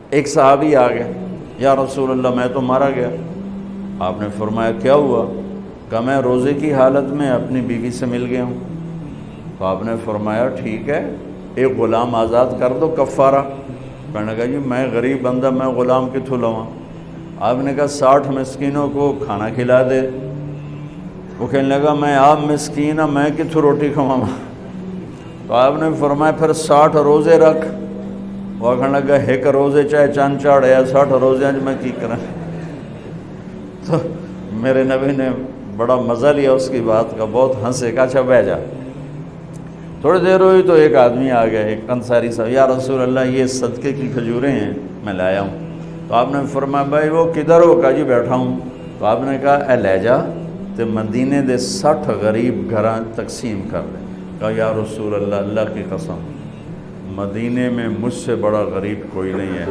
ایک صحابی آ گیا، یا رسول اللہ میں تو مارا گیا۔ آپ نے فرمایا کیا ہوا؟ کہ میں روزے کی حالت میں اپنی بیوی سے مل گیا ہوں۔ تو آپ نے فرمایا ٹھیک ہے، ایک غلام آزاد کر دو کفارہ۔ کہنے لگا جی میں غریب بندہ، میں غلام کتھوں لواں؟ آپ نے کہا 60 مسکینوں کو کھانا کھلا دے۔ وہ کہنے لگا میں آپ مسکین ہوں، میں کتھوں روٹی کھواں؟ تو آپ نے فرمایا پھر 60 روزے رکھ۔ وہ کہنے لگا ایک روزے چاہے چند چاڑے 60 روزے میں کی کریں؟ تو میرے نبی نے بڑا مزہ لیا اس کی بات کا، بہت ہنسے، کہا اچھا بہ جا۔ تھوڑی دیر ہوئی تو ایک آدمی آ گیا، ایک انصاری صاحب، یا رسول اللہ یہ صدقے کی کھجوریں ہیں میں لایا ہوں۔ تو آپ نے فرمایا بھائی وہ کدھر ہو؟ کہا جی بیٹھا ہوں۔ تو آپ نے کہا اے لے جا تے مدینے دے 60 غریب گھراں تقسیم کر دے۔ کہا یا رسول اللہ، اللہ کی قسم مدینے میں مجھ سے بڑا غریب کوئی نہیں ہے۔